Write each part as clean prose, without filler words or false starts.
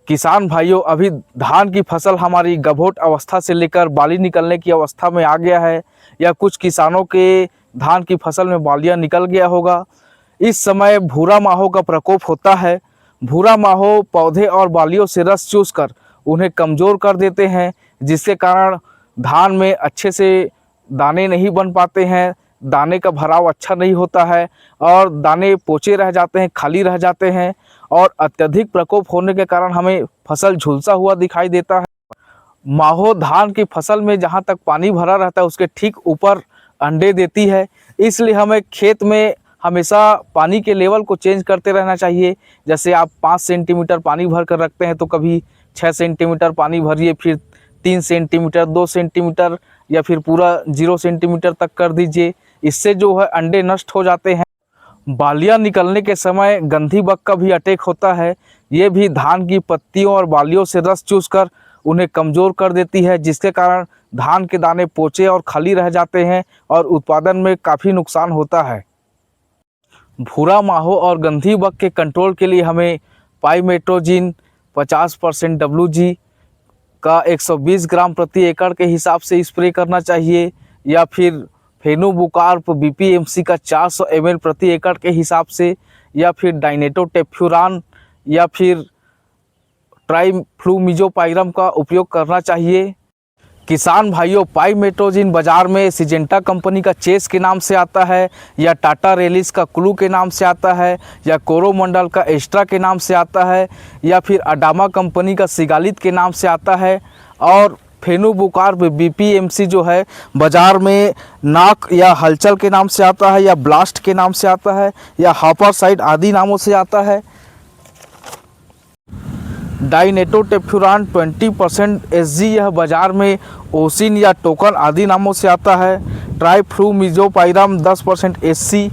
किसान भाइयों, अभी धान की फसल हमारी गभोट अवस्था से लेकर बाली निकलने की अवस्था में आ गया है, या कुछ किसानों के धान की फसल में बालियां निकल गया होगा। इस समय भूरा माहो का प्रकोप होता है। भूरा माहो पौधे और बालियों से रस चूसकर उन्हें कमज़ोर कर देते हैं, जिसके कारण धान में अच्छे से दाने नहीं बन पाते हैं, दाने का भराव अच्छा नहीं होता है और दाने पोचे रह जाते हैं, खाली रह जाते हैं। और अत्यधिक प्रकोप होने के कारण हमें फसल झुलसा हुआ दिखाई देता है। माहो धान की फसल में जहाँ तक पानी भरा रहता है उसके ठीक ऊपर अंडे देती है, इसलिए हमें खेत में हमेशा पानी के लेवल को चेंज करते रहना चाहिए। जैसे आप 5 सेंटीमीटर पानी भर कर रखते हैं तो कभी 6 सेंटीमीटर पानी भरिए, फिर 3 सेंटीमीटर, 2 सेंटीमीटर या फिर पूरा 0 सेंटीमीटर तक कर दीजिए। इससे जो है अंडे नष्ट हो जाते हैं। बालियां निकलने के समय गंधी बग का भी अटैक होता है। ये भी धान की पत्तियों और बालियों से रस चूसकर उन्हें कमज़ोर कर देती है, जिसके कारण धान के दाने पोचे और खाली रह जाते हैं और उत्पादन में काफ़ी नुकसान होता है। भूरा माहो और गंधी बग के कंट्रोल के लिए हमें पाइमेट्रोजिन 50% WG का 120 ग्राम प्रति एकड़ के हिसाब से स्प्रे करना चाहिए, या फिर फेनुबुकारप BPMC का 400 ml प्रति एकड़ के हिसाब से, या फिर डाइनेटोटेफ्यूरान या फिर ट्राइफ्लूमिजोपाइरम का उपयोग करना चाहिए। किसान भाइयों, पाइमेट्रोजिन बाज़ार में सिजेंटा कंपनी का चेस के नाम से आता है, या टाटा रेलिस का क्लू के नाम से आता है, या कोरोमंडल का एक्स्ट्रा के नाम से आता है, या फिर अडामा कंपनी का सिगालित के नाम से आता है। और फेनुबुकारप BPMC जो है बाज़ार में नाक या हलचल के नाम से आता है, या ब्लास्ट के नाम से आता है, या हापासाइड आदि नामों से आता है। डाइनेटोटेफ्यूरान 20% SG यह बाज़ार में ओसिन या टोकन आदि नामों से आता है। ट्राइफ्लूमिजोपाइरम 10% SC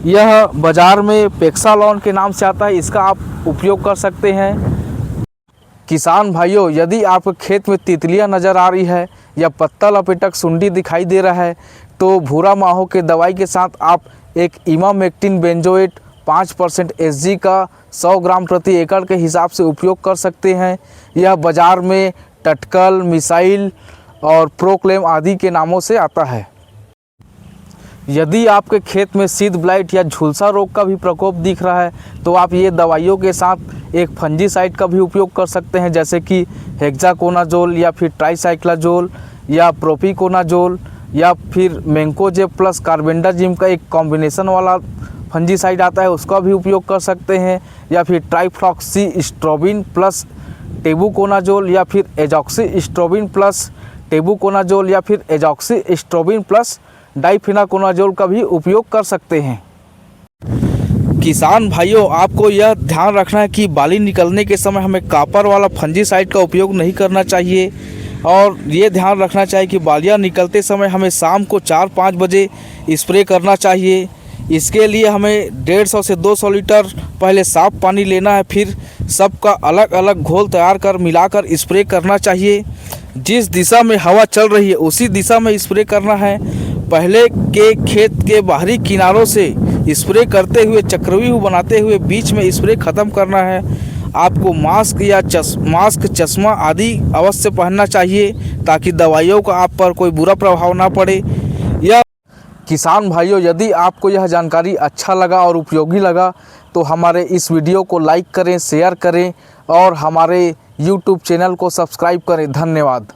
यह बाज़ार में पेक्सालॉन के नाम से आता है, इसका आप उपयोग कर सकते हैं। किसान भाइयों, यदि आपके खेत में तितलियां नज़र आ रही है या पत्ता लपेटक सुंडी दिखाई दे रहा है, तो भूरा माहो के दवाई के साथ आप एक इमामेक्टिन बेंजोएट 5% SG का 100 ग्राम प्रति एकड़ के हिसाब से उपयोग कर सकते हैं। यह बाज़ार में टटकल, मिसाइल और प्रोक्लेम आदि के नामों से आता है। यदि आपके खेत में सीड ब्लाइट या झुलसा रोग का भी प्रकोप दिख रहा है, तो आप ये दवाइयों के साथ एक फंजीसाइड का भी उपयोग कर सकते हैं, जैसे कि हेक्साकोनाजोल या फिर ट्राइसाइक्लाजोल या प्रोपिकोनाजोल, या फिर मैंकोजेब प्लस कार्बेंडाजिम का एक कॉम्बिनेशन वाला फंजीसाइड आता है, उसका भी उपयोग कर सकते हैं, या फिर ट्राइफ्लॉक्सीस्ट्रोबिन प्लस टेबुकोनाजोल, या फिर एजॉक्सीस्ट्रोबिन प्लस टेबुकोनाजोल, या फिर एजॉक्सीस्ट्रोबिन प्लस डाइफेनाकोनाजोल का भी उपयोग कर सकते हैं। किसान भाइयों, आपको यह ध्यान रखना है कि बाली निकलने के समय हमें कॉपर वाला फंजीसाइड का उपयोग नहीं करना चाहिए, और ये ध्यान रखना चाहिए कि बालियां निकलते समय हमें शाम को 4-5 बजे स्प्रे करना चाहिए। इसके लिए हमें 150 से 200 लीटर पहले साफ़ पानी लेना है, फिर सबका अलग अलग घोल तैयार कर मिलाकर स्प्रे करना चाहिए। जिस दिशा में हवा चल रही है उसी दिशा में स्प्रे करना है। पहले के खेत के बाहरी किनारों से स्प्रे करते हुए चक्रव्यूह बनाते हुए बीच में स्प्रे ख़त्म करना है। आपको मास्क या चश्मा आदि अवश्य पहनना चाहिए, ताकि दवाइयों का आप पर कोई बुरा प्रभाव ना पड़े। किसान भाइयों, यदि आपको यह जानकारी अच्छा लगा और उपयोगी लगा तो हमारे इस वीडियो को लाइक करें, शेयर करें और हमारे YouTube चैनल को सब्सक्राइब करें। धन्यवाद।